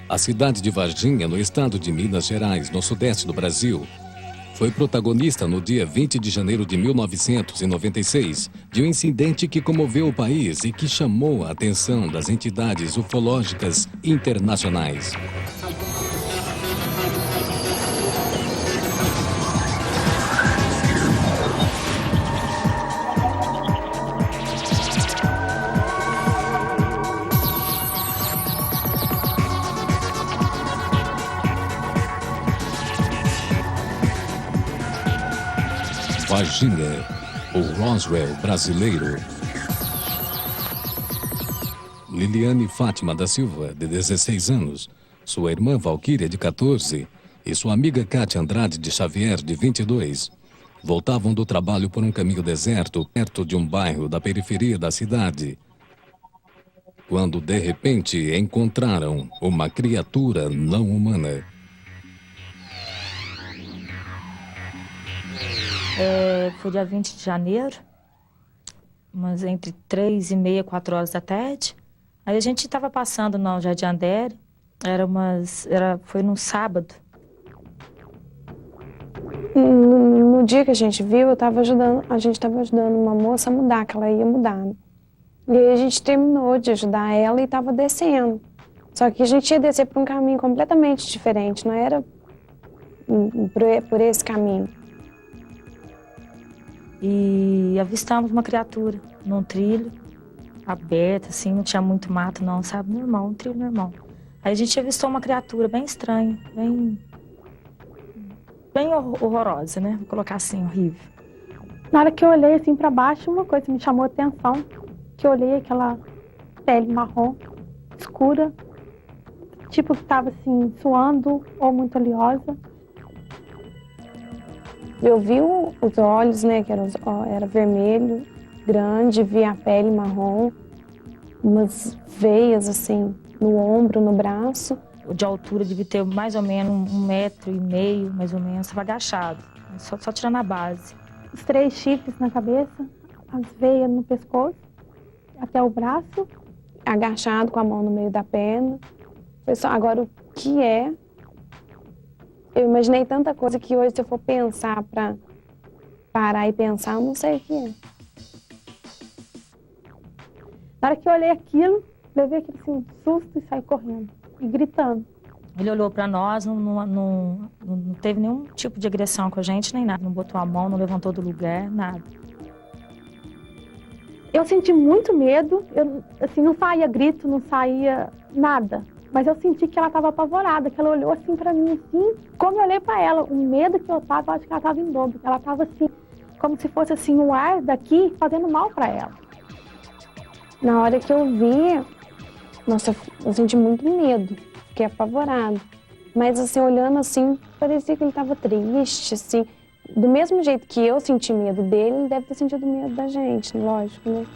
A cidade de Varginha, no estado de Minas Gerais, no sudeste do Brasil, foi protagonista no dia 20 de janeiro de 1996 de um incidente que comoveu o país e que chamou a atenção das entidades ufológicas internacionais. Varginha, o Roswell brasileiro. Liliane Fátima da Silva, de 16 anos, sua irmã Valquíria, de 14, e sua amiga Cátia Andrade de Xavier, de 22, voltavam do trabalho por um caminho deserto perto de um bairro da periferia da cidade, quando de repente encontraram uma criatura não humana. Foi dia 20 de janeiro, mas entre 3h30 e 4 horas da tarde. Aí a gente estava passando no Jardim Andere, foi num sábado. No dia que a gente viu, a gente estava ajudando uma moça a mudar, que ela ia mudar, né? E aí a gente terminou de ajudar ela e estava descendo. Só que a gente ia descer por um caminho completamente diferente, não era por esse caminho. E avistamos uma criatura num trilho aberto, assim, não tinha muito mato não, sabe? Normal, um trilho normal. Aí a gente avistou uma criatura bem estranha, bem horrorosa, né? Vou colocar assim, horrível. Na hora que eu olhei assim pra baixo, uma coisa me chamou a atenção, que eu olhei aquela pele marrom, escura, tipo que tava assim, suando ou muito oleosa. Eu vi os olhos, né, que era vermelho, grande, vi a pele marrom, umas veias assim, no ombro, no braço. De altura devia ter mais ou menos 1,5 m, mais ou menos, estava agachado, só tirando a base. Os 3 chifres na cabeça, as veias no pescoço, até o braço. Agachado com a mão no meio da perna. Agora, o que é? Eu imaginei tanta coisa que hoje, se eu for pensar para parar e pensar, eu não sei o que é. Na hora que eu olhei aquilo, levei aquele assim, susto e saí correndo, e gritando. Ele olhou para nós, não teve nenhum tipo de agressão com a gente, nem nada. Não botou a mão, não levantou do lugar, nada. Eu senti muito medo, assim, não saía grito, não saía nada. Mas eu senti que ela estava apavorada, que ela olhou assim para mim, assim. Como eu olhei para ela, o medo que eu tava, eu acho que ela estava em dobro. Ela estava assim, como se fosse assim, o ar daqui fazendo mal para ela. Na hora que eu vi, nossa, eu senti muito medo, fiquei apavorada. Mas assim, olhando assim, parecia que ele estava triste, assim. Do mesmo jeito que eu senti medo dele, ele deve ter sentido medo da gente, lógico, né?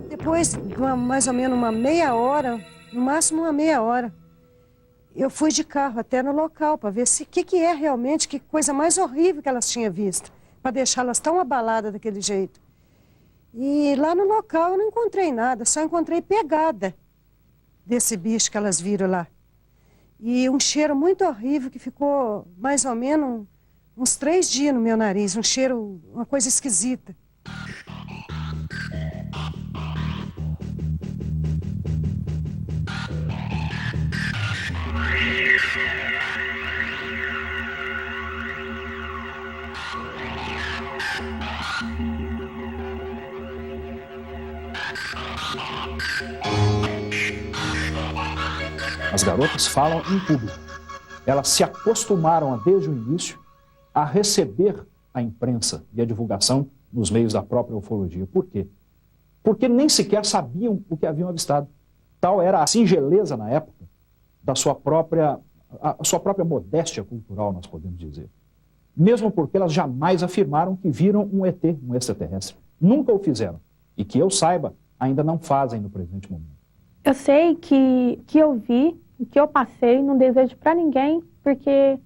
Depois de mais ou menos uma meia hora, no máximo uma meia hora, eu fui de carro até no local para ver o que é realmente, que coisa mais horrível que elas tinham visto, para deixá-las tão abaladas daquele jeito. E lá no local eu não encontrei nada, só encontrei pegada desse bicho que elas viram lá. E um cheiro muito horrível que ficou mais ou menos uns 3 dias no meu nariz, um cheiro, uma coisa esquisita. As garotas falam em público. Elas se acostumaram, desde o início, a receber a imprensa e a divulgação nos meios da própria ufologia. Por quê? Porque nem sequer sabiam o que haviam avistado. Tal era a singeleza na época da sua própria modéstia cultural, nós podemos dizer. Mesmo porque elas jamais afirmaram que viram um ET, um extraterrestre. Nunca o fizeram. E que eu saiba, ainda não fazem no presente momento. Eu sei que eu vi o que eu passei, não desejo para ninguém, porque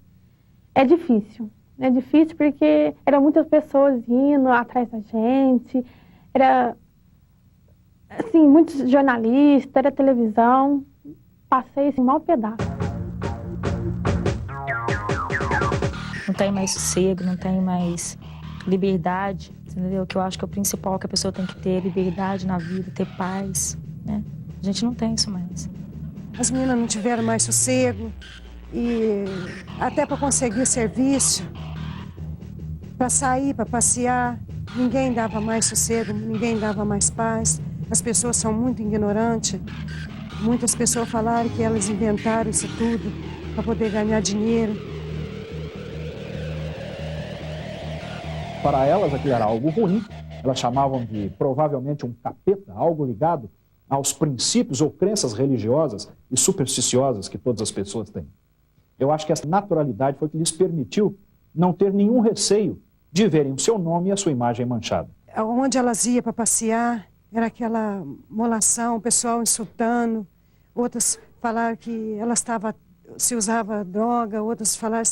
é difícil. É difícil porque eram muitas pessoas indo atrás da gente, era, assim, muitos jornalistas, era televisão, passei esse mau pedaço. Não tem mais sossego, não tem mais liberdade, entendeu? Que eu acho que é o principal que a pessoa tem que ter, liberdade na vida, ter paz, né? A gente não tem isso mais. As meninas não tiveram mais sossego e até para conseguir serviço, para sair, para passear, ninguém dava mais sossego, ninguém dava mais paz. As pessoas são muito ignorantes. Muitas pessoas falaram que elas inventaram isso tudo para poder ganhar dinheiro. Para elas, aquilo era algo ruim. Elas chamavam de, provavelmente, um capeta, algo ligado aos princípios ou crenças religiosas e supersticiosas que todas as pessoas têm. Eu acho que essa naturalidade foi que lhes permitiu não ter nenhum receio de verem o seu nome e a sua imagem manchada. Onde elas iam para passear, era aquela molação, o pessoal insultando. Outras falaram que elas se usava droga, outras falaram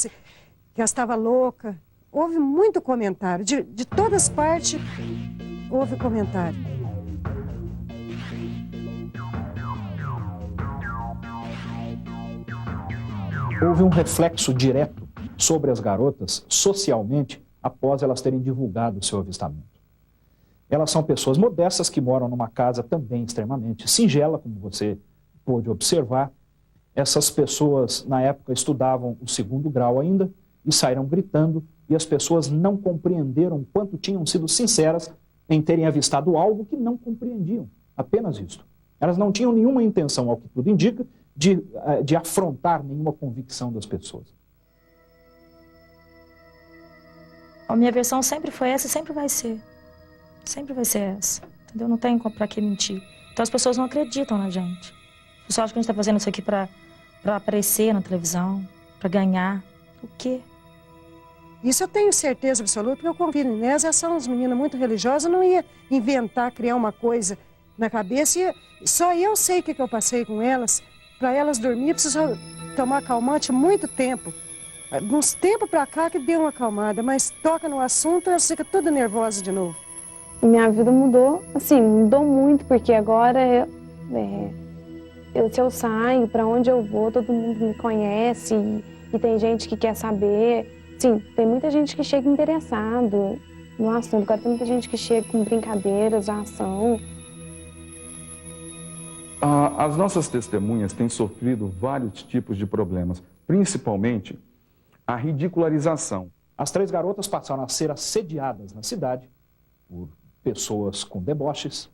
que elas estavam loucas. Houve muito comentário, de todas as partes houve comentário. Houve um reflexo direto sobre as garotas, socialmente, após elas terem divulgado o seu avistamento. Elas são pessoas modestas que moram numa casa também extremamente singela, como você pôde observar. Essas pessoas, na época, estudavam o 2º grau ainda e saíram gritando, e as pessoas não compreenderam quanto tinham sido sinceras em terem avistado algo que não compreendiam, apenas isto. Elas não tinham nenhuma intenção, ao que tudo indica, de afrontar nenhuma convicção das pessoas. A minha versão sempre foi essa e sempre vai ser. Sempre vai ser essa, entendeu? Não tem pra que mentir. Então as pessoas não acreditam na gente. As pessoas acham que a gente tá fazendo isso aqui pra aparecer na televisão, pra ganhar. O quê? Isso eu tenho certeza absoluta, porque eu convido nelas, elas são umas meninas muito religiosas, não ia inventar, criar uma coisa na cabeça. Só eu sei o que eu passei com elas. Para elas dormir, precisou tomar calmante muito tempo. De uns tempos para cá que deu uma acalmada, mas toca no assunto, elas ficam toda nervosa de novo. Minha vida mudou, assim, mudou muito, porque agora se eu saio, para onde eu vou, todo mundo me conhece e tem gente que quer saber. Sim, tem muita gente que chega interessado no assunto, agora tem muita gente que chega com brincadeiras, ação. As nossas testemunhas têm sofrido vários tipos de problemas, principalmente a ridicularização. As 3 garotas passaram a ser assediadas na cidade por pessoas com deboches,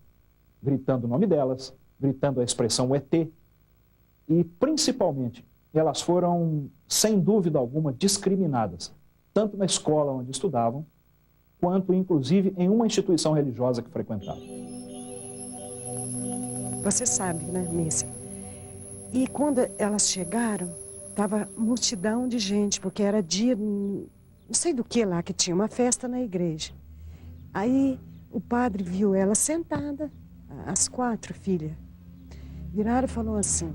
gritando o nome delas, gritando a expressão ET. E, principalmente, elas foram, sem dúvida alguma, discriminadas, tanto na escola onde estudavam, quanto, inclusive, em uma instituição religiosa que frequentavam. Você sabe, né, Mícia? E quando elas chegaram, estava multidão de gente, porque era dia, não sei do que lá, que tinha uma festa na igreja. Aí o padre viu ela sentada, as 4 filhas. Viraram e falou assim: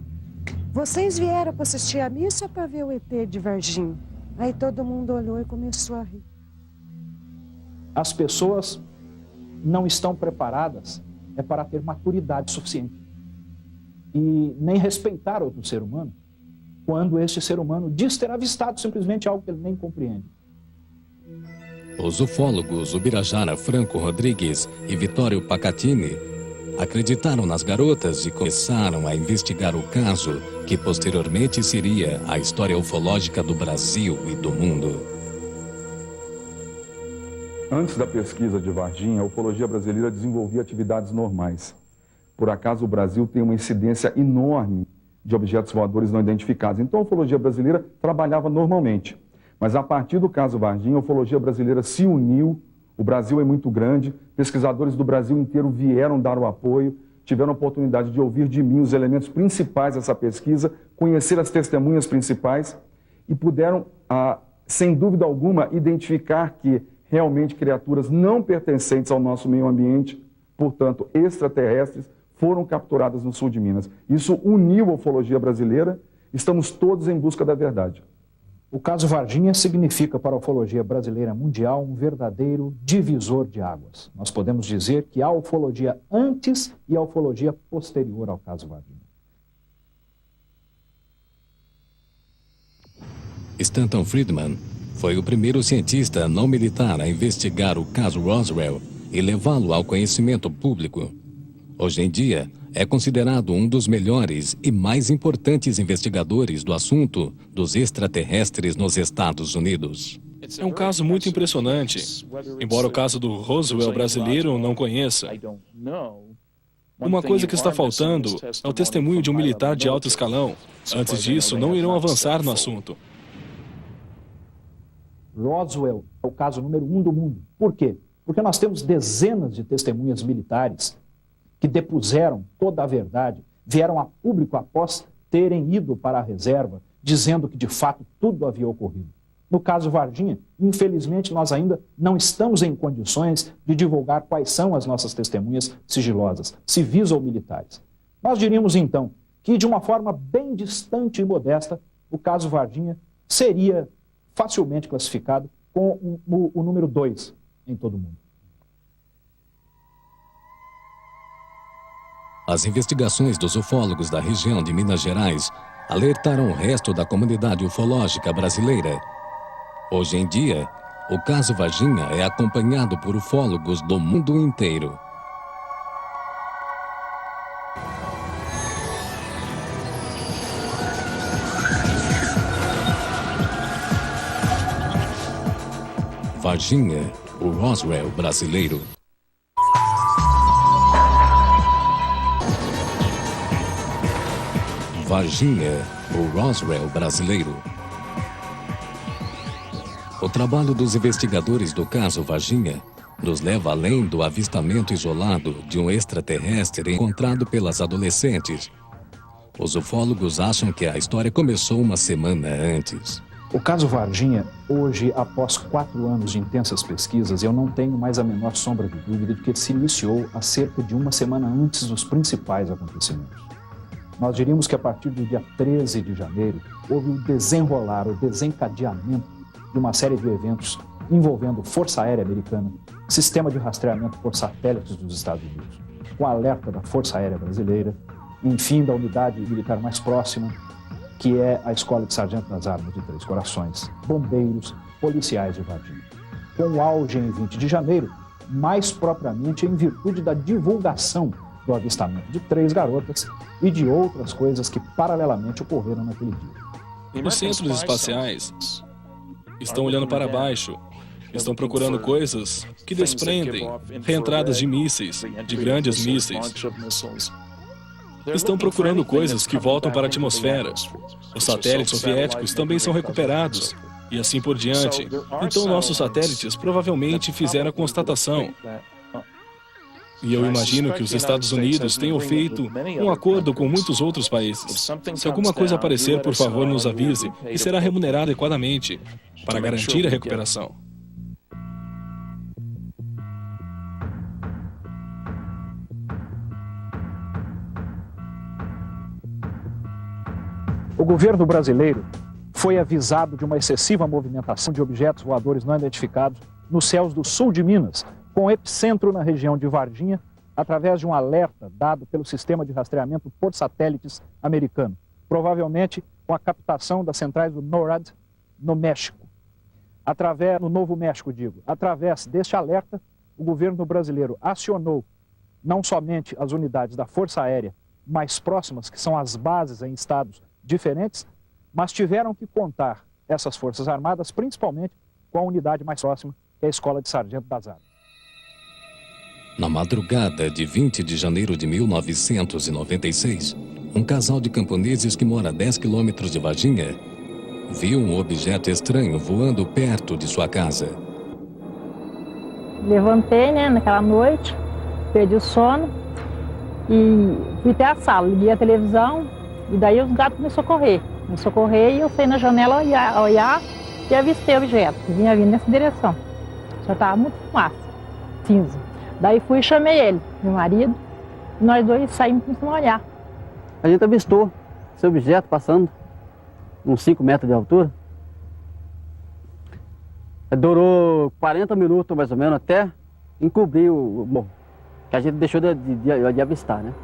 vocês vieram para assistir a missa ou para ver o ET de Varginha? Aí todo mundo olhou e começou a rir. As pessoas não estão preparadas para ter maturidade suficiente e nem respeitar outro ser humano quando este ser humano diz ter avistado simplesmente algo que ele nem compreende. Os ufólogos Ubirajara Franco Rodrigues e Vitório Pacatini acreditaram nas garotas e começaram a investigar o caso, que posteriormente seria a história ufológica do Brasil e do mundo. Antes da pesquisa de Varginha, a ufologia brasileira desenvolvia atividades normais. Por acaso, o Brasil tem uma incidência enorme de objetos voadores não identificados. Então, a ufologia brasileira trabalhava normalmente. Mas, a partir do caso Varginha, a ufologia brasileira se uniu. O Brasil é muito grande, pesquisadores do Brasil inteiro vieram dar o apoio, tiveram a oportunidade de ouvir de mim os elementos principais dessa pesquisa, conhecer as testemunhas principais e puderam, sem dúvida alguma, identificar que realmente criaturas não pertencentes ao nosso meio ambiente, portanto extraterrestres, foram capturadas no sul de Minas. Isso uniu a ufologia brasileira Estamos todos em busca da verdade. O caso Varginha significa para a ufologia brasileira mundial um verdadeiro divisor de águas. Nós podemos dizer que há ufologia antes e a ufologia posterior ao caso Varginha. Stanton Friedman foi o primeiro cientista não militar a investigar o caso Roswell e levá-lo ao conhecimento público. Hoje em dia, é considerado um dos melhores e mais importantes investigadores do assunto dos extraterrestres nos Estados Unidos. É um caso muito impressionante, embora o caso do Roswell brasileiro não conheça. Uma coisa que está faltando é o testemunho de um militar de alto escalão. Antes disso, não irão avançar no assunto. Roswell é o caso número 1 do mundo. Por quê? Porque nós temos dezenas de testemunhas militares que depuseram toda a verdade, vieram a público após terem ido para a reserva, dizendo que de fato tudo havia ocorrido. No caso Varginha, infelizmente nós ainda não estamos em condições de divulgar quais são as nossas testemunhas sigilosas, civis ou militares. Nós diríamos então que de uma forma bem distante e modesta, o caso Varginha seria facilmente classificado com o número 2 em todo o mundo. As investigações dos ufólogos da região de Minas Gerais alertaram o resto da comunidade ufológica brasileira. Hoje em dia, o caso Varginha é acompanhado por ufólogos do mundo inteiro. Varginha, o Roswell brasileiro. Varginha, o Roswell brasileiro. O trabalho dos investigadores do caso Varginha nos leva além do avistamento isolado de um extraterrestre encontrado pelas adolescentes. Os ufólogos acham que a história começou uma semana antes. O caso Varginha, hoje, após 4 anos de intensas pesquisas, eu não tenho mais a menor sombra de dúvida de que ele se iniciou há cerca de uma semana antes dos principais acontecimentos. Nós diríamos que a partir do dia 13 de janeiro, houve o desenrolar, o desencadeamento de uma série de eventos envolvendo Força Aérea Americana, sistema de rastreamento por satélites dos Estados Unidos, com alerta da Força Aérea Brasileira, enfim, da unidade militar mais próxima, que é a Escola de Sargento das Armas de Três Corações, bombeiros, policiais de Varginha. Com o auge em 20 de janeiro, mais propriamente em virtude da divulgação do avistamento de 3 garotas e de outras coisas que paralelamente ocorreram naquele dia. Os centros espaciais estão olhando para baixo, estão procurando coisas que desprendem reentradas de mísseis, de grandes mísseis. Estão procurando coisas que voltam para a atmosfera. Os satélites soviéticos também são recuperados, e assim por diante. Então nossos satélites provavelmente fizeram a constatação. E eu imagino que os Estados Unidos tenham feito um acordo com muitos outros países. Se alguma coisa aparecer, por favor, nos avise e será remunerado adequadamente para garantir a recuperação. O governo brasileiro foi avisado de uma excessiva movimentação de objetos voadores não identificados nos céus do sul de Minas, com epicentro na região de Varginha, através de um alerta dado pelo sistema de rastreamento por satélites americano, provavelmente com a captação das centrais do NORAD no México. No Novo México, através deste alerta, o governo brasileiro acionou não somente as unidades da Força Aérea mais próximas, que são as bases em estados diferentes, mas tiveram que contar essas Forças Armadas, principalmente com a unidade mais próxima, que é a Escola de Sargento das Armas. Na madrugada de 20 de janeiro de 1996, um casal de camponeses que mora a 10 quilômetros de Varginha viu um objeto estranho voando perto de sua casa. Levantei, naquela noite, perdi o sono e fui até a sala, liguei a televisão e daí os gatos me socorrer. E eu saí na janela olhar e avistei o objeto, que vinha vindo nessa direção. Já estava muito fumaça, cinza. Daí fui e chamei ele, meu marido, e nós dois saímos e começamos a olhar. A gente avistou esse objeto passando uns 5 metros de altura. Durou 40 minutos mais ou menos até encobrir o morro, que a gente deixou de avistar, né?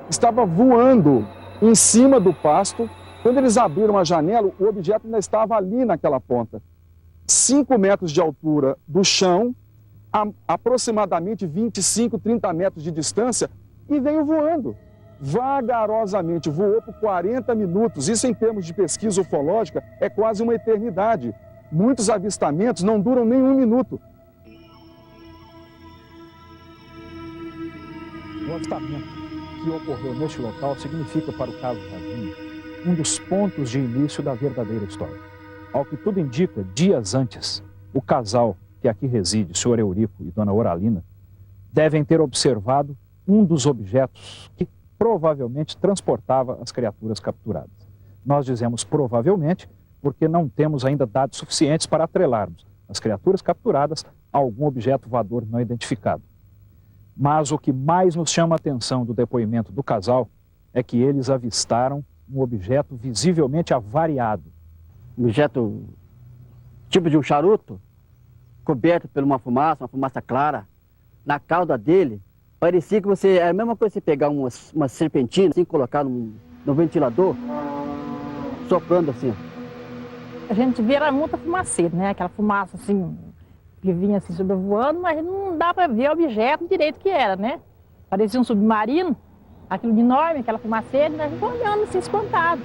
Estava voando em cima do pasto. Quando eles abriram a janela, o objeto ainda estava ali naquela ponta. 5 metros de altura do chão, a aproximadamente 25, 30 metros de distância, e veio voando. Vagarosamente, voou por 40 minutos. Isso, em termos de pesquisa ufológica, é quase uma eternidade. Muitos avistamentos não duram nem 1 minuto. O avistamento que ocorreu neste local significa para o caso Varginha um dos pontos de início da verdadeira história. Ao que tudo indica, dias antes, o casal que aqui reside, o senhor Eurico e dona Oralina, devem ter observado um dos objetos que provavelmente transportava as criaturas capturadas. Nós dizemos provavelmente porque não temos ainda dados suficientes para atrelarmos as criaturas capturadas a algum objeto voador não identificado. Mas o que mais nos chama a atenção do depoimento do casal é que eles avistaram um objeto visivelmente avariado. Um objeto tipo de um charuto, coberto por uma fumaça clara. Na cauda dele, parecia que é a mesma coisa que você pegar uma serpentina, assim, colocar no ventilador, soprando assim. A gente via era muita fumaceira, né? Aquela fumaça assim, que vinha assim sobrevoando, mas não dá para ver o objeto direito que era, né? Parecia um submarino, aquilo de enorme, aquela fumaceira, e nós ficamos olhando assim, espantado.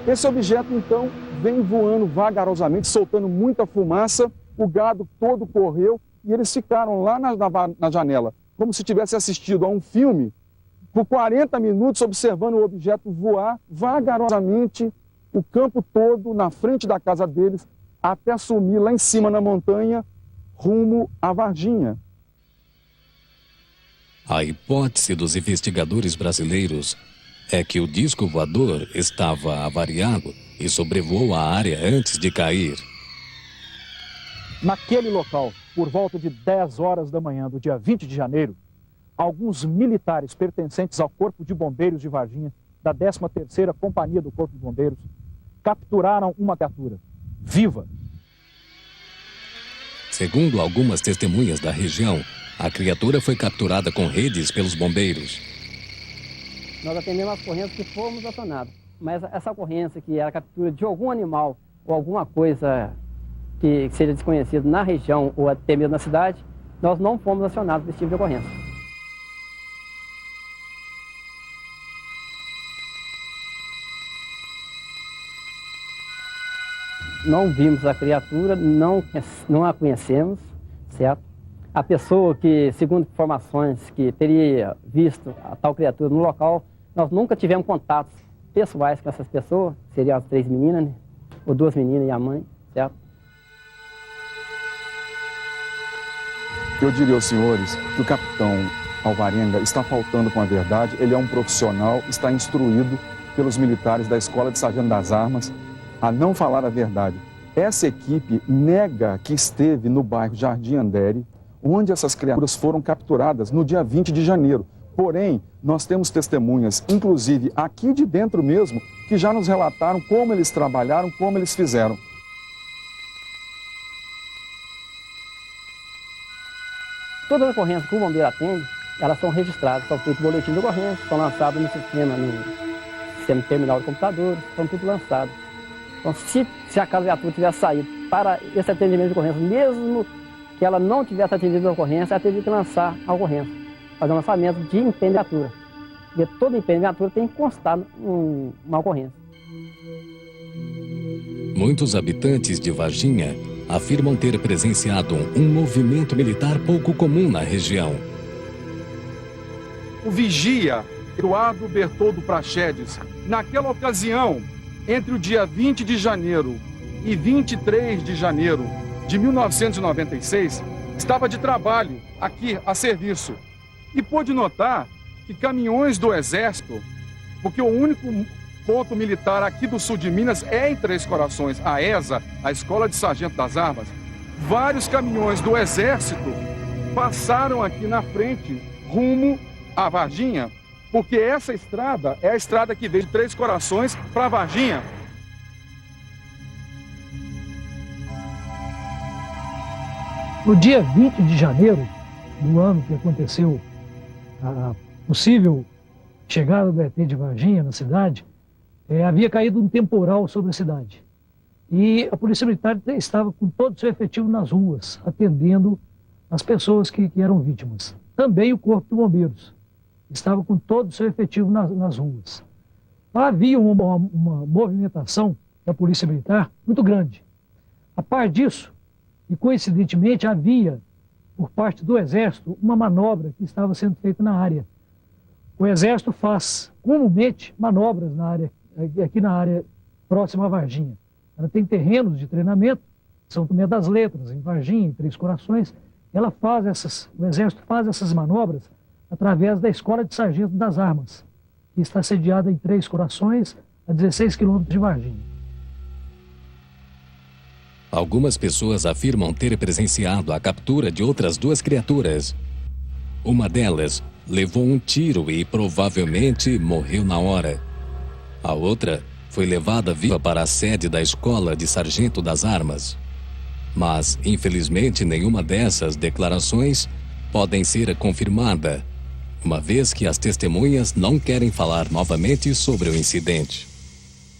Esse objeto, então, vem voando vagarosamente, soltando muita fumaça, o gado todo correu e eles ficaram lá na janela, como se tivessem assistido a um filme, por 40 minutos observando o objeto voar vagarosamente o campo todo na frente da casa deles, até sumir lá em cima na montanha, rumo a Varginha. A hipótese dos investigadores brasileiros é que o disco voador estava avariado e sobrevoou a área antes de cair. Naquele local, por volta de 10 horas da manhã do dia 20 de janeiro, alguns militares pertencentes ao Corpo de Bombeiros de Varginha, da 13ª Companhia do Corpo de Bombeiros, capturaram uma criatura viva. Segundo algumas testemunhas da região, a criatura foi capturada com redes pelos bombeiros. Nós atendemos as ocorrências que fomos acionados, mas essa ocorrência que era a captura de algum animal ou alguma coisa que seja desconhecido na região ou até mesmo na cidade, nós não fomos acionados desse tipo de ocorrência. Não vimos a criatura, não a conhecemos, certo? A pessoa que, segundo informações, que teria visto a tal criatura no local, nós nunca tivemos contatos pessoais com essas pessoas, seriam as 3 meninas, né? Ou 2 meninas e a mãe, certo? Eu diria aos senhores que o capitão Alvarenga está faltando com a verdade. Ele é um profissional, está instruído pelos militares da Escola de Sargento das Armas a não falar a verdade. Essa equipe nega que esteve no bairro Jardim Andere, onde essas criaturas foram capturadas no dia 20 de janeiro. Porém, nós temos testemunhas, inclusive aqui de dentro mesmo, que já nos relataram como eles trabalharam, como eles fizeram. Todas as ocorrências que o bombeiro atende, elas são registradas, são feitos boletins de ocorrência, são lançados no sistema terminal de computadores, são tudo lançados. Então, se a viatura tivesse saído para esse atendimento de ocorrência, mesmo que ela não tivesse atendido a ocorrência, ela teria que lançar a ocorrência, fazer um lançamento de empenho de viatura. Porque todo empenho de viatura tem que constar uma ocorrência. Muitos habitantes de Varginha afirmam ter presenciado um movimento militar pouco comum na região. O vigia Eduardo Bertoldo Praxedes, naquela ocasião, entre o dia 20 de janeiro e 23 de janeiro de 1996, estava de trabalho aqui a serviço e pôde notar que caminhões do Exército, porque o único ponto militar aqui do sul de Minas é em Três Corações, a ESA, a Escola de Sargento das Armas, vários caminhões do Exército passaram aqui na frente, rumo a Varginha, porque essa estrada é a estrada que vem de Três Corações para Varginha. No dia 20 de janeiro do ano que aconteceu a possível chegada do ET de Varginha na cidade, havia caído um temporal sobre a cidade. E a Polícia Militar estava com todo o seu efetivo nas ruas, atendendo as pessoas que eram vítimas. Também o Corpo de Bombeiros estava com todo o seu efetivo nas ruas. Havia uma movimentação da Polícia Militar muito grande. A par disso, e coincidentemente, havia, por parte do Exército, uma manobra que estava sendo feita na área. O Exército faz, comumente, manobras aqui na área próxima a Varginha. Ela tem terrenos de treinamento, São Tomé das Letras, em Varginha, em Três Corações. O Exército faz essas manobras através da Escola de Sargento das Armas, que está sediada em Três Corações, a 16 quilômetros de Varginha. Algumas pessoas afirmam ter presenciado a captura de outras duas criaturas. Uma delas levou um tiro e provavelmente morreu na hora. A outra foi levada viva para a sede da Escola de Sargento das Armas. Mas, infelizmente, nenhuma dessas declarações podem ser confirmada, uma vez que as testemunhas não querem falar novamente sobre o incidente.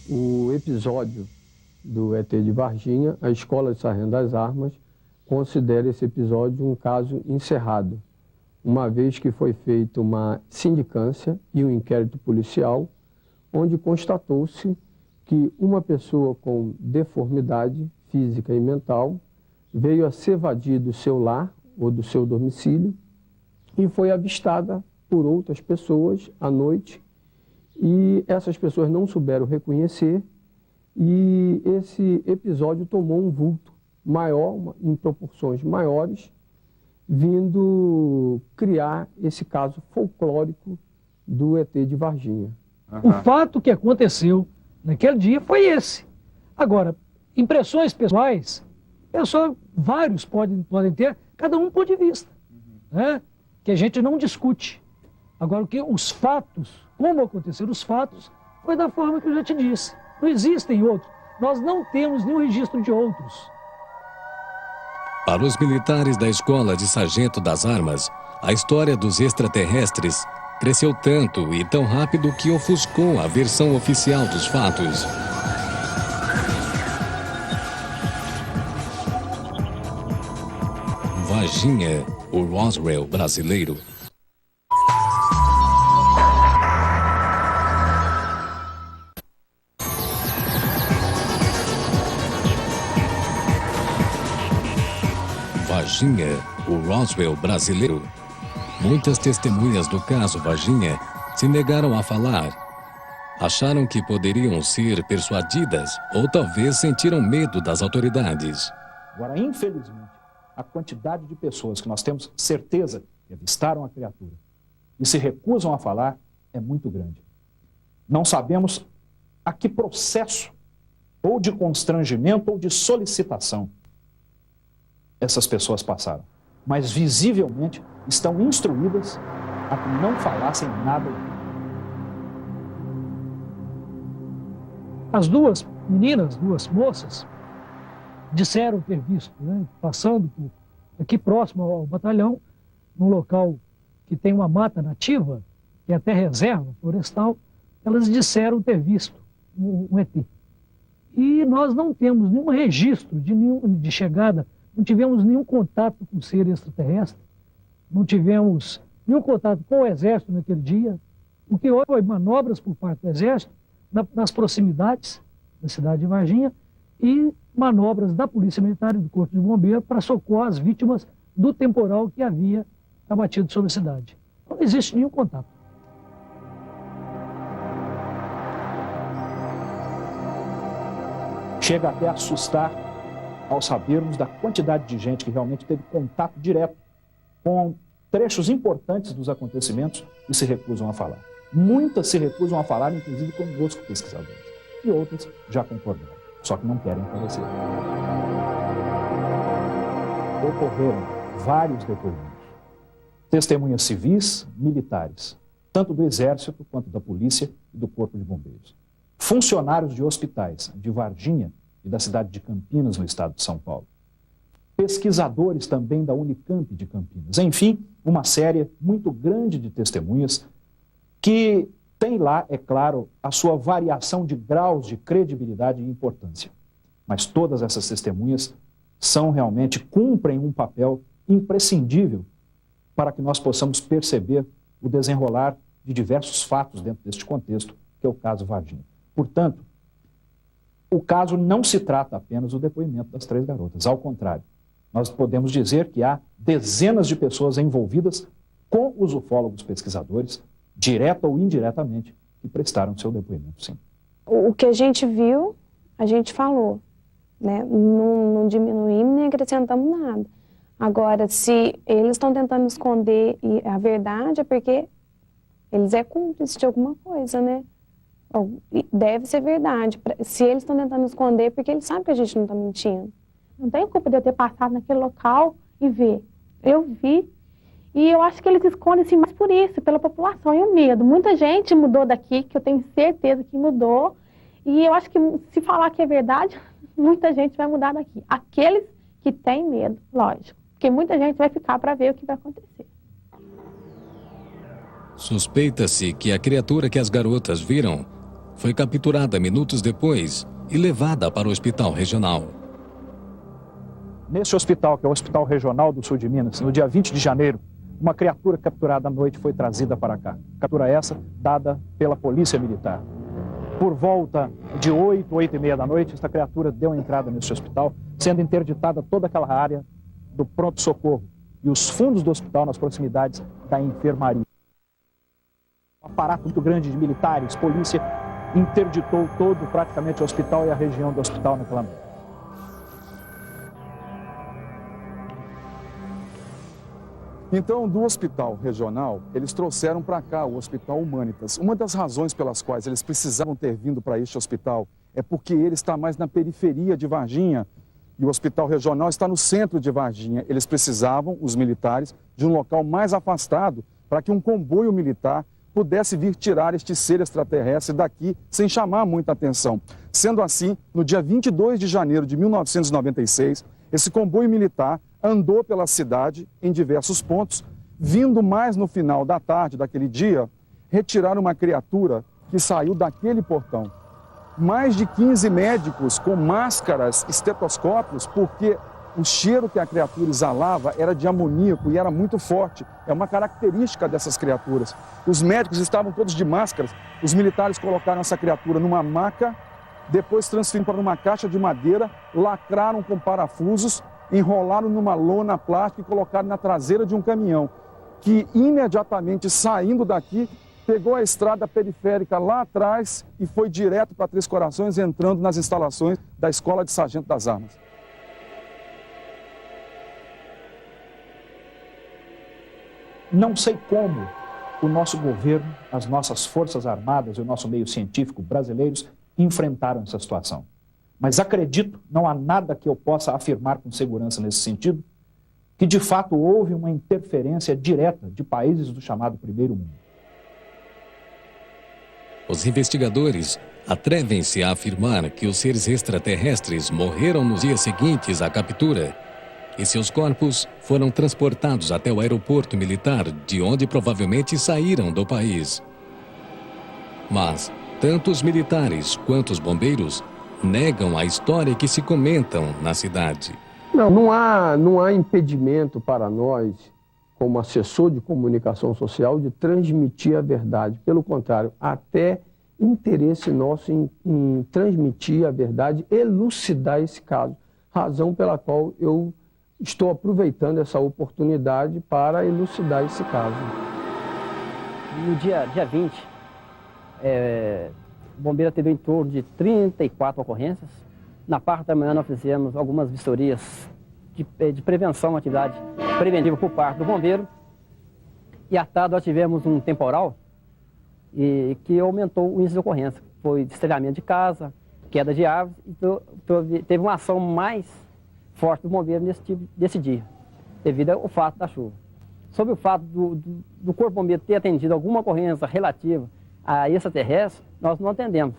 O episódio do ET de Varginha, a Escola de Sargento das Armas considera esse episódio um caso encerrado, uma vez que foi feita uma sindicância e um inquérito policial, onde constatou-se que uma pessoa com deformidade física e mental veio a se evadir do seu lar ou do seu domicílio e foi avistada por outras pessoas à noite, e essas pessoas não souberam reconhecer, e esse episódio tomou um vulto maior, em proporções maiores, vindo criar esse caso folclórico do ET de Varginha. O fato que aconteceu naquele dia foi esse. Agora, impressões pessoais, vários podem ter, cada um ponto de vista, né? Que a gente não discute. Agora, os fatos, como aconteceram os fatos, foi da forma que eu já te disse. Não existem outros. Nós não temos nenhum registro de outros. Para os militares da Escola de Sargento das Armas, a história dos extraterrestres cresceu tanto e tão rápido que ofuscou a versão oficial dos fatos. Varginha, o Roswell brasileiro. Varginha, o Roswell brasileiro. Muitas testemunhas do caso Varginha se negaram a falar. Acharam que poderiam ser persuadidas ou talvez sentiram medo das autoridades. Agora, infelizmente, a quantidade de pessoas que nós temos certeza que avistaram a criatura e se recusam a falar é muito grande. Não sabemos a que processo, ou de constrangimento, ou de solicitação, essas pessoas passaram. Mas, visivelmente, estão instruídas a que não falassem nada. As duas meninas, duas moças, disseram ter visto, né, passando aqui próximo ao batalhão, num local que tem uma mata nativa, que é até reserva florestal, elas disseram ter visto um ET. E nós não temos nenhum registro de chegada, não tivemos nenhum contato com o ser extraterrestre, não tivemos nenhum contato com o Exército naquele dia. O que houve foi manobras por parte do Exército nas proximidades da cidade de Varginha e manobras da Polícia Militar e do Corpo de Bombeiros para socorrer as vítimas do temporal que havia abatido sobre a cidade. Não existe nenhum contato. Chega até a assustar ao sabermos da quantidade de gente que realmente teve contato direto com trechos importantes dos acontecimentos e se recusam a falar. Muitas se recusam a falar, inclusive conosco, pesquisadores. E outras já concordaram, só que não querem aparecer. Ocorreram vários depoimentos. Testemunhas civis, militares, tanto do Exército quanto da Polícia e do Corpo de Bombeiros. Funcionários de hospitais de Varginha e da cidade de Campinas, no estado de São Paulo. pesquisadores também da Unicamp de Campinas. Enfim, uma série muito grande de testemunhas que tem lá, é claro, a sua variação de graus de credibilidade e importância. Mas todas essas testemunhas cumprem um papel imprescindível para que nós possamos perceber o desenrolar de diversos fatos dentro deste contexto, que é o caso Varginha. Portanto, o caso não se trata apenas do depoimento das 3 garotas, ao contrário. Nós podemos dizer que há dezenas de pessoas envolvidas com os ufólogos pesquisadores, direta ou indiretamente, que prestaram seu depoimento, sim. O que a gente viu, a gente falou, né? Não diminuímos nem acrescentamos nada. Agora, se eles estão tentando esconder a verdade, é porque eles é cúmplice de alguma coisa, né? Deve ser verdade. Se eles estão tentando esconder, é porque eles sabem que a gente não está mentindo. Não tem culpa de eu ter passado naquele local e ver. Eu vi. E eu acho que eles escondem-se mais por isso, pela população e o medo. Muita gente mudou daqui, que eu tenho certeza que mudou. E eu acho que se falar que é verdade, muita gente vai mudar daqui. Aqueles que têm medo, lógico. Porque muita gente vai ficar para ver o que vai acontecer. Suspeita-se que a criatura que as garotas viram foi capturada minutos depois e levada para o hospital regional. Neste hospital, que é o Hospital Regional do Sul de Minas, no dia 20 de janeiro, uma criatura capturada à noite foi trazida para cá. Captura essa dada pela Polícia Militar. Por volta de 8h30 da noite, esta criatura deu entrada neste hospital, sendo interditada toda aquela área do pronto-socorro e os fundos do hospital nas proximidades da enfermaria. Um aparato muito grande de militares, polícia, interditou praticamente o hospital e a região do hospital naquela noite. Então, do hospital regional, eles trouxeram para cá o Hospital Humanitas. Uma das razões pelas quais eles precisavam ter vindo para este hospital é porque ele está mais na periferia de Varginha e o hospital regional está no centro de Varginha. Eles precisavam, os militares, de um local mais afastado para que um comboio militar pudesse vir tirar este ser extraterrestre daqui sem chamar muita atenção. Sendo assim, no dia 22 de janeiro de 1996, esse comboio militar andou pela cidade em diversos pontos, vindo mais no final da tarde daquele dia, retirar uma criatura que saiu daquele portão. Mais de 15 médicos com máscaras, estetoscópios, porque o cheiro que a criatura exalava era de amoníaco e era muito forte. É uma característica dessas criaturas. Os médicos estavam todos de máscaras. Os militares colocaram essa criatura numa maca, depois transferiram para uma caixa de madeira, lacraram com parafusos, enrolaram numa lona plástica e colocaram na traseira de um caminhão, que imediatamente saindo daqui, pegou a estrada periférica lá atrás e foi direto para Três Corações, entrando nas instalações da Escola de Sargento das Armas. Não sei como o nosso governo, as nossas forças armadas e o nosso meio científico brasileiros enfrentaram essa situação. Mas acredito, não há nada que eu possa afirmar com segurança nesse sentido, que de fato houve uma interferência direta de países do chamado Primeiro Mundo. Os investigadores atrevem-se a afirmar que os seres extraterrestres morreram nos dias seguintes à captura e seus corpos foram transportados até o aeroporto militar, de onde provavelmente saíram do país. Mas tanto os militares quanto os bombeiros negam a história que se comentam na cidade. Não há impedimento para nós, como assessor de comunicação social, de transmitir a verdade. Pelo contrário, até interesse nosso em transmitir a verdade, elucidar esse caso. Razão pela qual eu estou aproveitando essa oportunidade para elucidar esse caso. No dia 20, o bombeiro atendeu em torno de 34 ocorrências. Na parte da manhã nós fizemos algumas vistorias de prevenção, atividade preventiva por parte do bombeiro. E à tarde nós tivemos um temporal que aumentou o índice de ocorrência. Foi destrelhamento de casa, queda de árvores, então teve uma ação mais forte do bombeiro nesse dia, devido ao fato da chuva. Sobre o fato do Corpo Bombeiro ter atendido alguma ocorrência relativa a extraterrestre, nós não atendemos.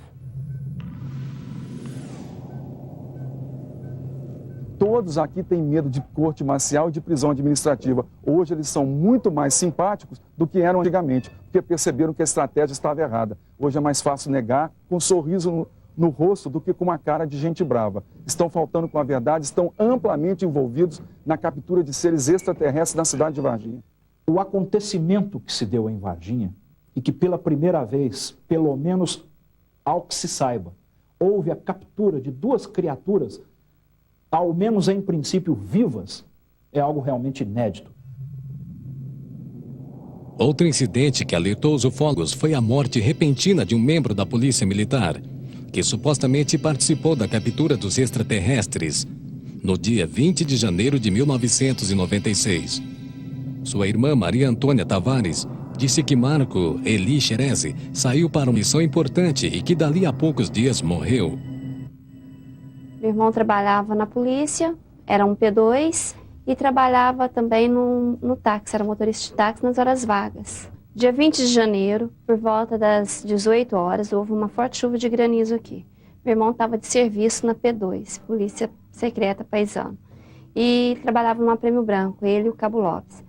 todos aqui têm medo de corte marcial e de prisão administrativa. Hoje eles são muito mais simpáticos do que eram antigamente, porque perceberam que a estratégia estava errada. Hoje é mais fácil negar com um sorriso no rosto do que com uma cara de gente brava. Estão faltando com a verdade, estão amplamente envolvidos na captura de seres extraterrestres na cidade de Varginha. O acontecimento que se deu em Varginha, e que pela primeira vez, pelo menos ao que se saiba, houve a captura de 2 criaturas, ao menos em princípio vivas, é algo realmente inédito. Outro incidente que alertou os ufólogos foi a morte repentina de um membro da Polícia Militar, que supostamente participou da captura dos extraterrestres, no dia 20 de janeiro de 1996. Sua irmã Maria Antônia Tavares disse que Marco Eli Xerezi saiu para uma missão importante e que dali a poucos dias morreu. Meu irmão trabalhava na polícia, era um P2 e trabalhava também no táxi, era motorista de táxi nas horas vagas. Dia 20 de janeiro, por volta das 18 horas, houve uma forte chuva de granizo aqui. Meu irmão estava de serviço na P2, Polícia Secreta Paisano, e trabalhava numa Prêmio Branco, ele e o Cabo Lopes.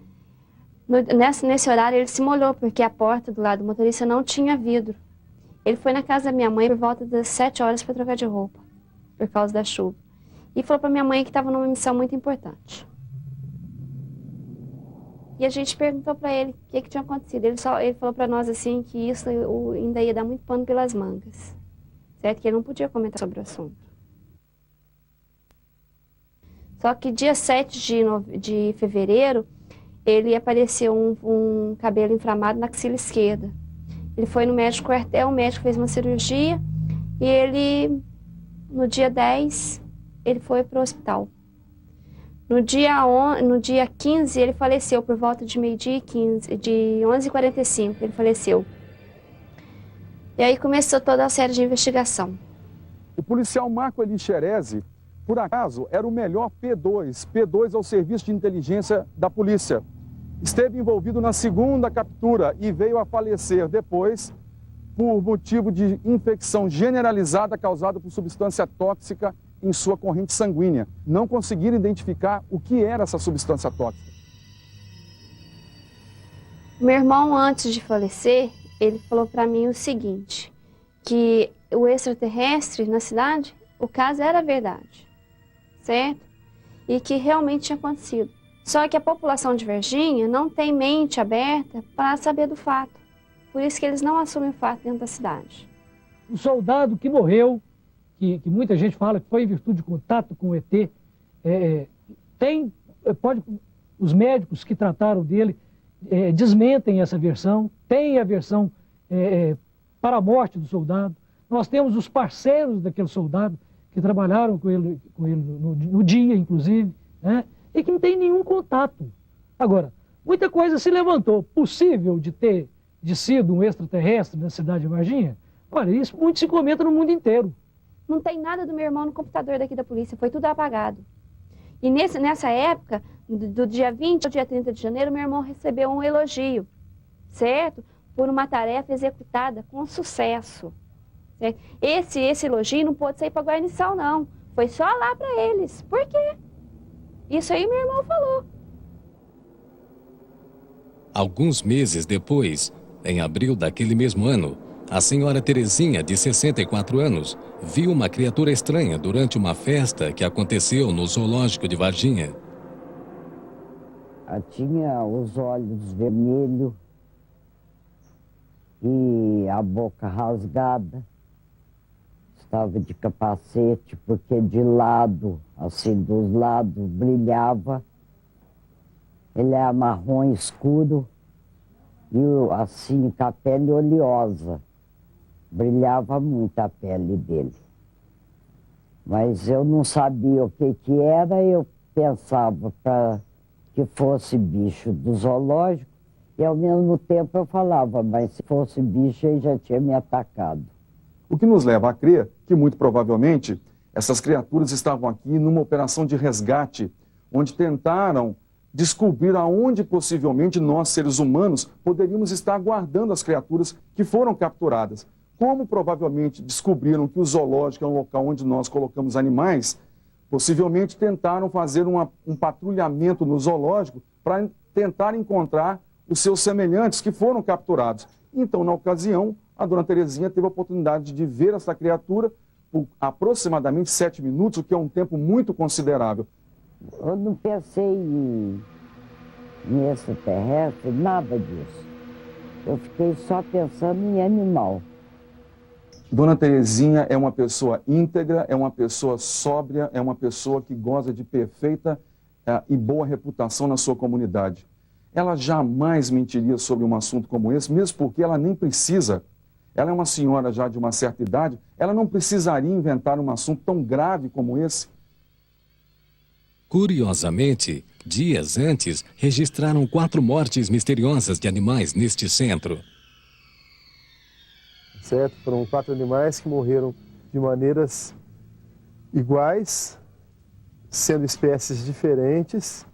Nesse horário ele se molhou, porque a porta do lado do motorista não tinha vidro. Ele foi na casa da minha mãe por volta das 7 horas para trocar de roupa, por causa da chuva. E falou para minha mãe que estava numa missão muito importante. E a gente perguntou para ele o que tinha acontecido. Ele falou para nós assim que isso ainda ia dar muito pano pelas mangas. Certo? Que ele não podia comentar sobre o assunto. Só que dia 7 de fevereiro, ele apareceu um cabelo inflamado na axila esquerda. Ele foi no médico quartel, o médico fez uma cirurgia e ele, no dia 10, ele foi para o hospital. No dia 15, ele faleceu por volta de meio-dia e 15, de 11h45, ele faleceu. E aí começou toda a série de investigação. O policial Marco Eli Xerezi, por acaso, era o melhor P2. P2 é o Serviço de Inteligência da Polícia. Esteve envolvido na segunda captura e veio a falecer depois por motivo de infecção generalizada causada por substância tóxica em sua corrente sanguínea. Não conseguiram identificar o que era essa substância tóxica. Meu irmão, antes de falecer, ele falou para mim o seguinte, que o extraterrestre na cidade, o caso era verdade, certo? E que realmente tinha acontecido. Só que a população de Varginha não tem mente aberta para saber do fato. Por isso que eles não assumem o fato dentro da cidade. O soldado que morreu, que muita gente fala que foi em virtude de contato com o ET, os médicos que trataram dele desmentem essa versão, tem a versão para a morte do soldado. Nós temos os parceiros daquele soldado que trabalharam com ele no dia, inclusive, né? E que não tem nenhum contato. Agora, muita coisa se levantou. Possível de sido um extraterrestre na cidade de Varginha? Olha, isso muito se comenta no mundo inteiro. Não tem nada do meu irmão no computador daqui da polícia, foi tudo apagado. E nessa época, do dia 20 ao dia 30 de janeiro, meu irmão recebeu um elogio, certo? Por uma tarefa executada com sucesso. Certo? Esse elogio não pôde sair para a guarnição, não. Foi só lá para eles. Por quê? Isso aí meu irmão falou. Alguns meses depois, em abril daquele mesmo ano, a senhora Terezinha, de 64 anos, viu uma criatura estranha durante uma festa que aconteceu no zoológico de Varginha. Ela tinha os olhos vermelhos e a boca rasgada. Estava de capacete, porque de lado, assim, dos lados, brilhava. Ele é marrom escuro e, assim, com a pele oleosa. Brilhava muito a pele dele. Mas eu não sabia o que era, eu pensava para que fosse bicho do zoológico e, ao mesmo tempo, eu falava, mas se fosse bicho, ele já tinha me atacado. O que nos leva a crer que, muito provavelmente, essas criaturas estavam aqui numa operação de resgate, onde tentaram descobrir aonde possivelmente nós, seres humanos, poderíamos estar guardando as criaturas que foram capturadas. Como provavelmente descobriram que o zoológico é um local onde nós colocamos animais, Possivelmente tentaram fazer um patrulhamento no zoológico para tentar encontrar os seus semelhantes que foram capturados. Então, na ocasião, a dona Terezinha teve a oportunidade de ver essa criatura por aproximadamente 7 minutos, o que é um tempo muito considerável. Eu não pensei em extraterrestre, nada disso. Eu fiquei só pensando em animal. Dona Terezinha é uma pessoa íntegra, é uma pessoa sóbria, é uma pessoa que goza de perfeita e boa reputação na sua comunidade. Ela jamais mentiria sobre um assunto como esse, mesmo porque ela nem precisa. Ela é uma senhora já de uma certa idade, ela não precisaria inventar um assunto tão grave como esse. Curiosamente, dias antes, registraram 4 mortes misteriosas de animais neste centro. Certo? Foram 4 animais que morreram de maneiras iguais, sendo espécies diferentes,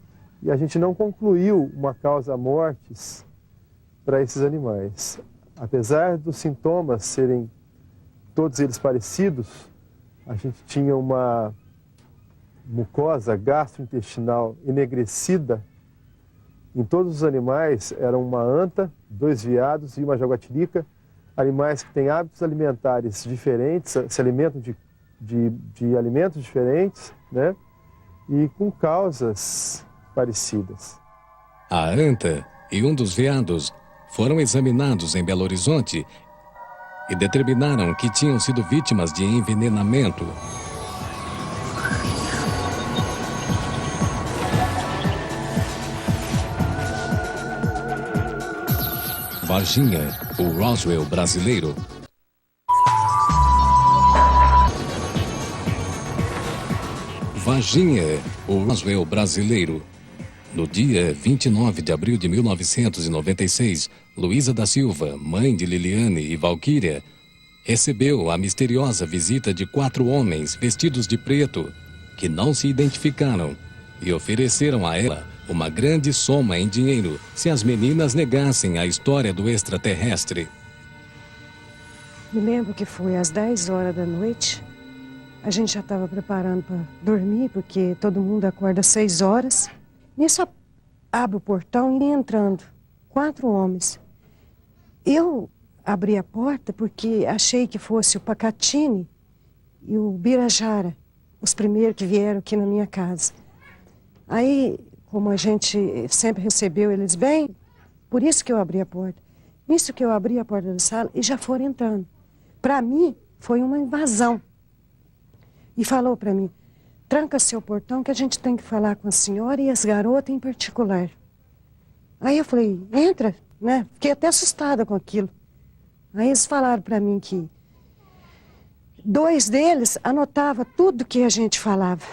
e a gente não concluiu uma causa-mortes para esses animais. Apesar dos sintomas serem todos eles parecidos, a gente tinha uma mucosa gastrointestinal enegrecida em todos os animais. Era uma anta, 2 veados e uma jaguatirica, animais que têm hábitos alimentares diferentes, se alimentam de alimentos diferentes, né? E com causas parecidas. A anta e um dos veados foram examinados em Belo Horizonte e determinaram que tinham sido vítimas de envenenamento. Varginha, o Roswell brasileiro. Varginha, o Roswell brasileiro. No dia 29 de abril de 1996, Luísa da Silva, mãe de Liliane e Valquíria, recebeu a misteriosa visita de 4 homens vestidos de preto, que não se identificaram e ofereceram a ela uma grande soma em dinheiro se as meninas negassem a história do extraterrestre. Me lembro que foi às 10 horas da noite. A gente já estava preparando para dormir, porque todo mundo acorda às 6 horas. Nisso abre o portão e entrando 4 homens. Eu abri a porta porque achei que fosse o Pacatini e o Birajara, os primeiros que vieram aqui na minha casa. Aí, como a gente sempre recebeu eles bem, por isso que eu abri a porta. Nisso que eu abri a porta da sala e já foram entrando. Para mim, foi uma invasão. E falou para mim, tranca seu portão que a gente tem que falar com a senhora e as garotas em particular. Aí eu falei, entra, né? Fiquei até assustada com aquilo. Aí eles falaram para mim que 2 deles anotavam tudo que a gente falava,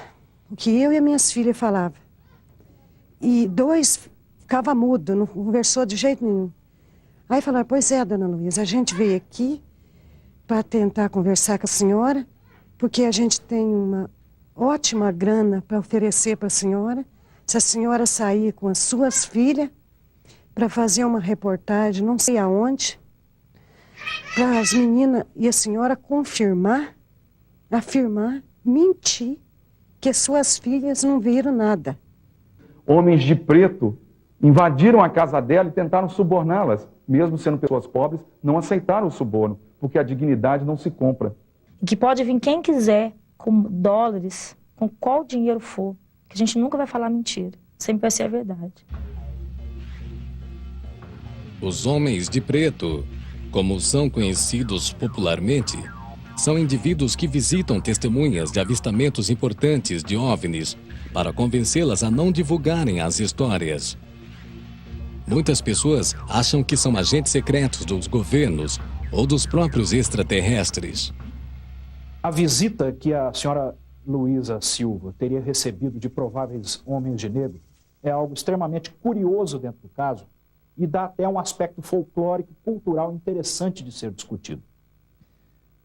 o que eu e as minhas filhas falavam. E 2 ficavam mudos, não conversou de jeito nenhum. Aí falaram, pois é, dona Luísa, a gente veio aqui para tentar conversar com a senhora, porque a gente tem uma ótima grana para oferecer para a senhora, se a senhora sair com as suas filhas para fazer uma reportagem, não sei aonde, para as meninas e a senhora afirmar, mentir, que as suas filhas não viram nada. Homens de preto invadiram a casa dela e tentaram suborná-las. Mesmo sendo pessoas pobres, não aceitaram o suborno, porque a dignidade não se compra. Que pode vir quem quiser, com dólares, com qual dinheiro for, que a gente nunca vai falar mentira, sempre vai ser a verdade. Os homens de preto, como são conhecidos popularmente, são indivíduos que visitam testemunhas de avistamentos importantes de OVNIs para convencê-las a não divulgarem as histórias. Muitas pessoas acham que são agentes secretos dos governos ou dos próprios extraterrestres. A visita que a senhora Luísa Silva teria recebido de prováveis homens de negro é algo extremamente curioso dentro do caso e dá até um aspecto folclórico e cultural interessante de ser discutido.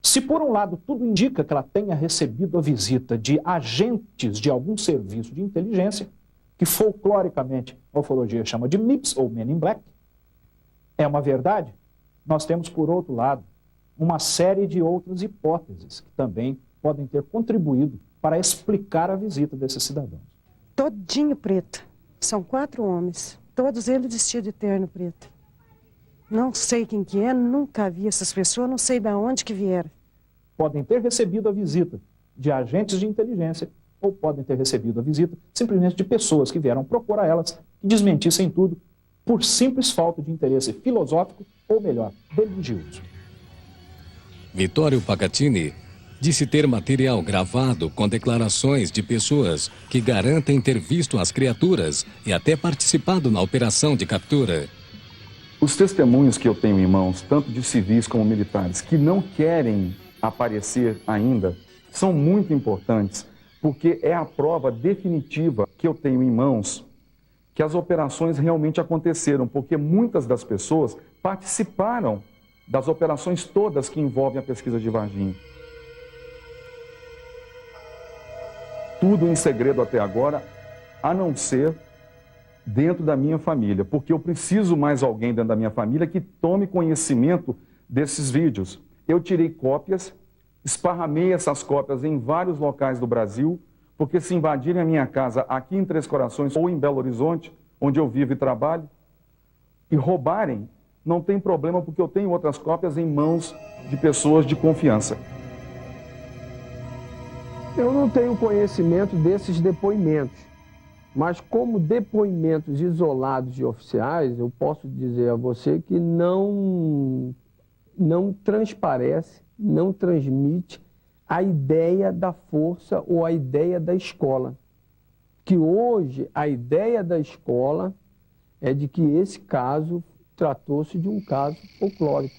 Se, por um lado, tudo indica que ela tenha recebido a visita de agentes de algum serviço de inteligência, que folcloricamente a ufologia chama de MIBs ou Men in Black, é uma verdade, nós temos, por outro lado, uma série de outras hipóteses que também podem ter contribuído para explicar a visita desses cidadãos. Todinho preto. São 4 homens, todos eles vestidos de terno preto. Não sei quem que é, nunca vi essas pessoas, não sei de onde que vieram. Podem ter recebido a visita de agentes de inteligência ou podem ter recebido a visita simplesmente de pessoas que vieram propor a elas que desmentissem tudo por simples falta de interesse filosófico ou, melhor, religioso. Vittorio Pacatini disse ter material gravado com declarações de pessoas que garantem ter visto as criaturas e até participado na operação de captura. Os testemunhos que eu tenho em mãos, tanto de civis como militares, que não querem aparecer ainda, são muito importantes, porque é a prova definitiva que eu tenho em mãos que as operações realmente aconteceram, porque muitas das pessoas participaram das operações todas que envolvem a pesquisa de Varginha. Tudo em segredo até agora, a não ser dentro da minha família, porque eu preciso mais alguém dentro da minha família que tome conhecimento desses vídeos. Eu tirei cópias, esparramei essas cópias em vários locais do Brasil, porque se invadirem a minha casa aqui em Três Corações ou em Belo Horizonte, onde eu vivo e trabalho, e roubarem, não tem problema, porque eu tenho outras cópias em mãos de pessoas de confiança. Eu não tenho conhecimento desses depoimentos, mas como depoimentos isolados de oficiais, eu posso dizer a você que não transparece, não transmite a ideia da força ou a ideia da escola. Que hoje a ideia da escola é de que esse caso tratou-se de um caso folclórico.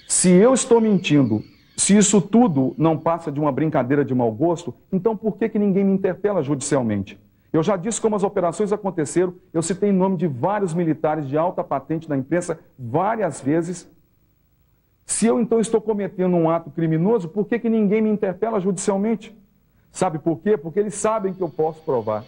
Se eu estou mentindo, se isso tudo não passa de uma brincadeira de mau gosto, então por que ninguém me interpela judicialmente? Eu já disse como as operações aconteceram, eu citei em nome de vários militares de alta patente na imprensa várias vezes. Se eu então estou cometendo um ato criminoso, por que ninguém me interpela judicialmente? Sabe por quê? Porque eles sabem que eu posso provar.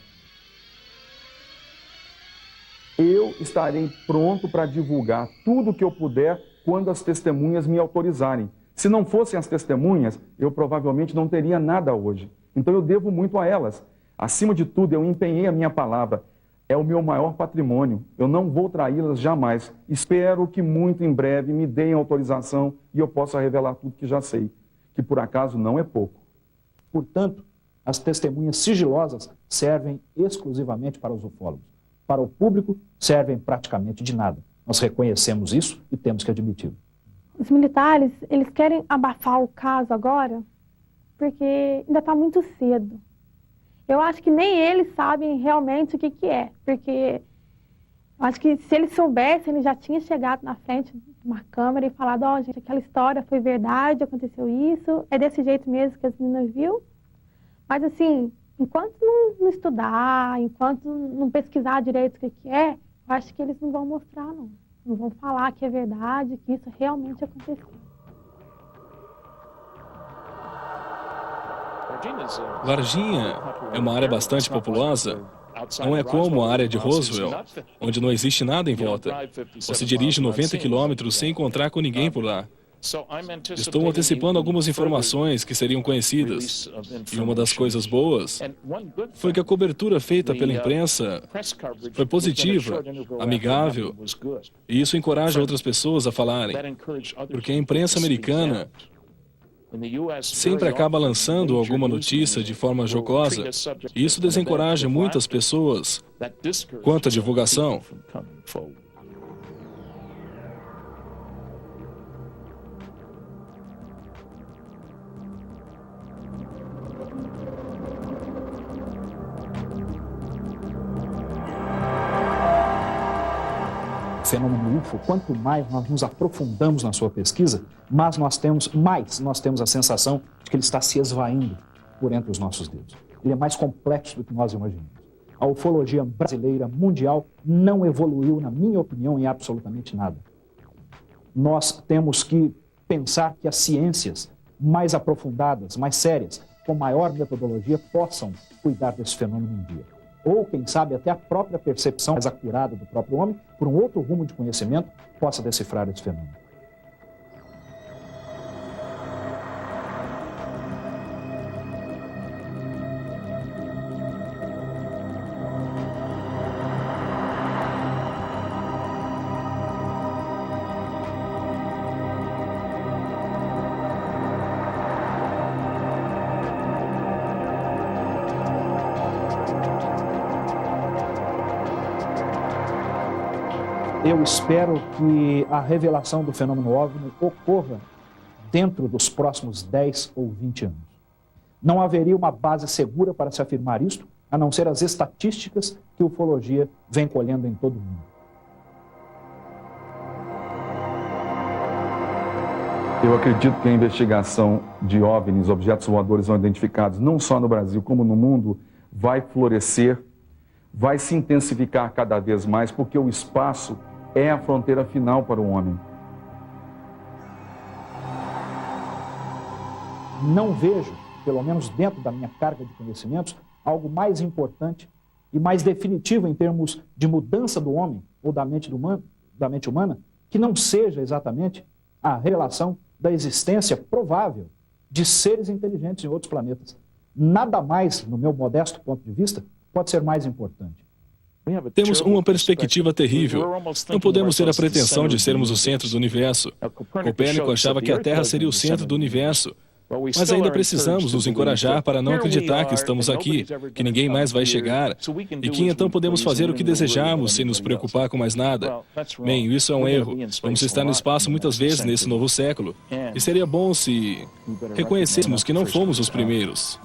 Eu estarei pronto para divulgar tudo o que eu puder quando as testemunhas me autorizarem. Se não fossem as testemunhas, eu provavelmente não teria nada hoje. Então eu devo muito a elas. Acima de tudo, eu empenhei a minha palavra. É o meu maior patrimônio. Eu não vou traí-las jamais. Espero que muito em breve me deem autorização e eu possa revelar tudo que já sei, que por acaso não é pouco. Portanto, as testemunhas sigilosas servem exclusivamente para os ufólogos. Para o público, servem praticamente de nada. Nós reconhecemos isso e temos que admiti-lo. Os militares, eles querem abafar o caso agora, porque ainda está muito cedo. Eu acho que nem eles sabem realmente o que é, porque eu acho que se eles soubessem, eles já tinham chegado na frente de uma câmera e falado, ó, gente, aquela história foi verdade, aconteceu isso, é desse jeito mesmo que as meninas viu. Mas assim, enquanto não estudar, enquanto não pesquisar direito o que é, eu acho que eles não vão mostrar, não. Não vão falar que é verdade, que isso realmente aconteceu. Varginha é uma área bastante populosa. Não é como a área de Roswell, onde não existe nada em volta. Você dirige 90 quilômetros sem encontrar com ninguém por lá. Estou antecipando algumas informações que seriam conhecidas. E uma das coisas boas foi que a cobertura feita pela imprensa foi positiva, amigável, e isso encoraja outras pessoas a falarem, porque a imprensa americana sempre acaba lançando alguma notícia de forma jocosa, e isso desencoraja muitas pessoas quanto à divulgação. Fenômeno UFO, quanto mais nós nos aprofundamos na sua pesquisa, mais nós temos a sensação de que ele está se esvaindo por entre os nossos dedos. Ele é mais complexo do que nós imaginamos. A ufologia brasileira, mundial, não evoluiu, na minha opinião, em absolutamente nada. Nós temos que pensar que as ciências mais aprofundadas, mais sérias, com maior metodologia, possam cuidar desse fenômeno um dia. Ou, quem sabe, até a própria percepção mais acurada do próprio homem, por um outro rumo de conhecimento, possa decifrar esse fenômeno. eu espero que a revelação do fenômeno OVNI ocorra dentro dos próximos 10 ou 20 anos. Não haveria uma base segura para se afirmar isto, a não ser as estatísticas que a ufologia vem colhendo em todo o mundo. Eu acredito que a investigação de OVNIs, objetos voadores não identificados, não só no Brasil como no mundo, vai florescer, vai se intensificar cada vez mais, porque o espaço é a fronteira final para o homem. Não vejo, pelo menos dentro da minha carga de conhecimentos, algo mais importante e mais definitivo em termos de mudança do homem ou da mente humana, que não seja exatamente a revelação da existência provável de seres inteligentes em outros planetas. Nada mais, no meu modesto ponto de vista, pode ser mais importante. Temos uma perspectiva terrível. Não podemos ter a pretensão de sermos o centro do universo. Copérnico achava que a Terra seria o centro do universo. Mas ainda precisamos nos encorajar para não acreditar que estamos aqui, que ninguém mais vai chegar, e que então podemos fazer o que desejamos sem nos preocupar com mais nada. Bem, isso é um erro. Vamos estar no espaço muitas vezes nesse novo século. E seria bom se reconhecêssemos que não fomos os primeiros.